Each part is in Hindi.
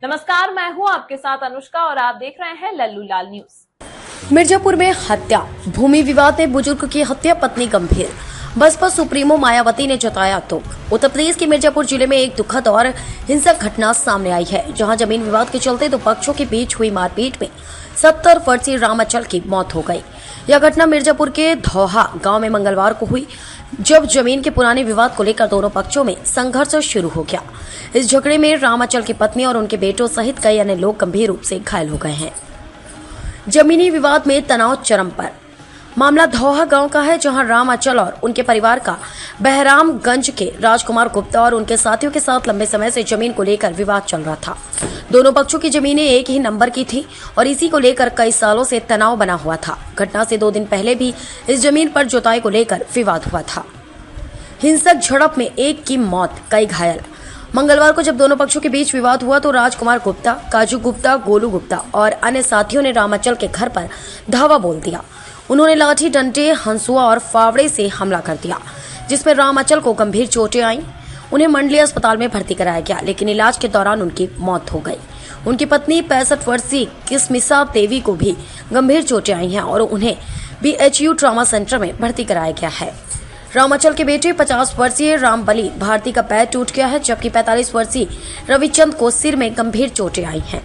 नमस्कार, मैं हूं आपके साथ अनुष्का और आप देख रहे हैं लल्लू लाल न्यूज। मिर्जापुर में हत्या, भूमि विवाद में बुजुर्ग की हत्या, पत्नी गंभीर। बसपा सुप्रीमो मायावती ने जताया दुख। उत्तर प्रदेश के मिर्जापुर जिले में एक दुखद और हिंसक घटना सामने आई है, जहां जमीन विवाद के चलते दो पक्षों के बीच हुई मारपीट में 70 वर्षीय रामाचल की मौत हो गई। यह घटना मिर्जापुर के धौहा गांव में मंगलवार को हुई, जब जमीन के पुराने विवाद को लेकर दोनों पक्षों में संघर्ष शुरू हो गया। इस झगड़े में रामाचल की पत्नी और उनके बेटों सहित कई अन्य लोग गंभीर रूप से घायल हो गए हैं। जमीनी विवाद में तनाव चरम पर। मामला धौहा गांव का है, जहां रामाचल और उनके परिवार का बहरामगंज के राजकुमार गुप्ता और उनके साथियों के साथ लंबे समय से जमीन को लेकर विवाद चल रहा था। दोनों पक्षों की जमीनें एक ही नंबर की थी और इसी को लेकर कई सालों से तनाव बना हुआ था। घटना से 2 दिन पहले भी इस जमीन पर जुताई को लेकर विवाद हुआ था। हिंसक झड़प में एक की मौत, कई घायल। मंगलवार को जब दोनों पक्षों के बीच विवाद हुआ तो राजकुमार गुप्ता, काजू गुप्ता, गोलू गुप्ता और अन्य साथियों ने रामाचल के घर पर धावा बोल दिया। उन्होंने लाठी, डंडे, हंसुआ और फावड़े से हमला कर दिया, जिसमें रामाचल को गंभीर चोटें आईं। उन्हें मंडलीय अस्पताल में भर्ती कराया गया, लेकिन इलाज के दौरान उनकी मौत हो गई। उनकी पत्नी 65 वर्षीय किस्मिसा देवी को भी गंभीर चोटें आई हैं और उन्हें BHU ट्रॉमा सेंटर में भर्ती कराया गया है। रामाचल के बेटे 50 वर्षीय रामबली भारती का पैर टूट गया है, जबकि 45 वर्षीय रविचंद को सिर में गंभीर चोटें आई हैं।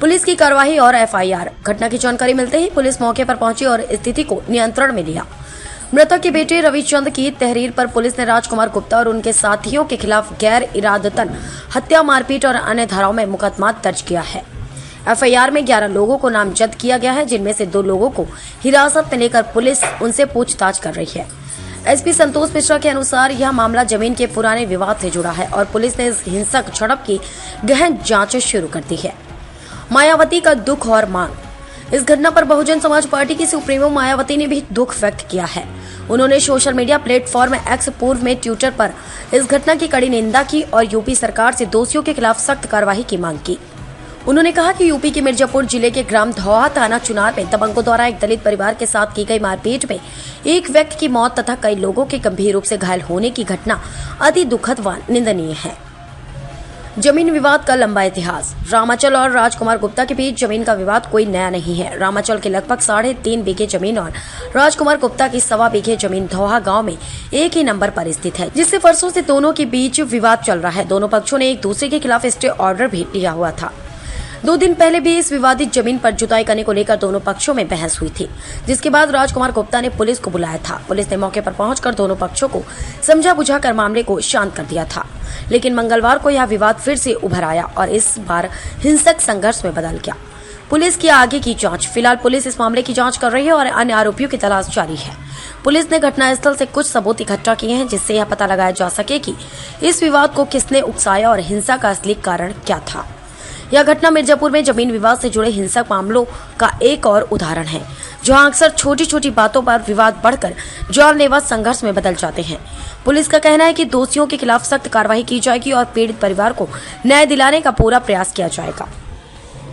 पुलिस की कार्रवाई और FIR। घटना की जानकारी मिलते ही पुलिस मौके पर पहुंची और स्थिति को नियंत्रण में लिया। मृतक के बेटे रविचंद की तहरीर पर पुलिस ने राजकुमार गुप्ता और उनके साथियों के खिलाफ गैर इरादतन हत्या, मारपीट और अन्य धाराओं में मुकदमा दर्ज किया है। FIR में 11 लोगों को नामजद किया गया है, जिनमें से 2 लोगों को हिरासत में लेकर पुलिस उनसे पूछताछ कर रही है। SP संतोष मिश्रा के अनुसार यह मामला जमीन के पुराने विवाद से जुड़ा है और पुलिस ने इस हिंसक झड़प की गहन जांच शुरू कर दी है। मायावती का दुख और मांग। इस घटना पर बहुजन समाज पार्टी की सुप्रीमो मायावती ने भी दुख व्यक्त किया है। उन्होंने सोशल मीडिया प्लेटफॉर्म X, पूर्व में ट्विटर पर इस घटना की कड़ी निंदा की और यूपी सरकार से दोषियों के खिलाफ सख्त कार्रवाई की मांग की। उन्होंने कहा कि यूपी के मिर्जापुर जिले के ग्राम धौहा थाना चुनार में दबंगों द्वारा एक दलित परिवार के साथ की गई मारपीट में एक व्यक्ति की मौत तथा कई लोगों के गंभीर रूप से घायल होने की घटना अति दुखद व निंदनीय है। जमीन विवाद का लंबा इतिहास। रामाचल और राजकुमार गुप्ता के बीच जमीन का विवाद कोई नया नहीं है। रामाचल के लगभग 3.5 बीघे जमीन और राजकुमार गुप्ता की 1.25 बीघे जमीन धौहा गांव में एक ही नंबर पर स्थित है, जिससे वर्षों से दोनों के बीच विवाद चल रहा है। दोनों पक्षों ने एक दूसरे के खिलाफ स्टे ऑर्डर भी लिया हुआ था। 2 दिन पहले भी इस विवादित जमीन पर जुताई करने को लेकर दोनों पक्षों में बहस हुई थी, जिसके बाद राजकुमार गुप्ता ने पुलिस को बुलाया था। पुलिस ने मौके पर पहुंचकर दोनों पक्षों को समझा बुझाकर मामले को शांत कर दिया था, लेकिन मंगलवार को यह विवाद फिर से उभर आया और इस बार हिंसक संघर्ष में बदल गया। पुलिस की आगे की जांच। फिलहाल पुलिस इस मामले की जांच कर रही है और अन्य आरोपियों की तलाश जारी है। पुलिस ने घटनास्थल से कुछ सबूत इकट्ठा किए हैं, जिससे यह पता लगाया जा सके कि इस विवाद को किसने उकसाया और हिंसा का असली कारण क्या था। यह घटना मिर्जापुर में जमीन विवाद से जुड़े हिंसक मामलों का एक और उदाहरण है, जहां अक्सर छोटी छोटी बातों पर विवाद बढ़कर जानलेवा संघर्ष में बदल जाते हैं। पुलिस का कहना है कि दोषियों के खिलाफ सख्त कार्रवाई की जाएगी और पीड़ित परिवार को न्याय दिलाने का पूरा प्रयास किया जाएगा।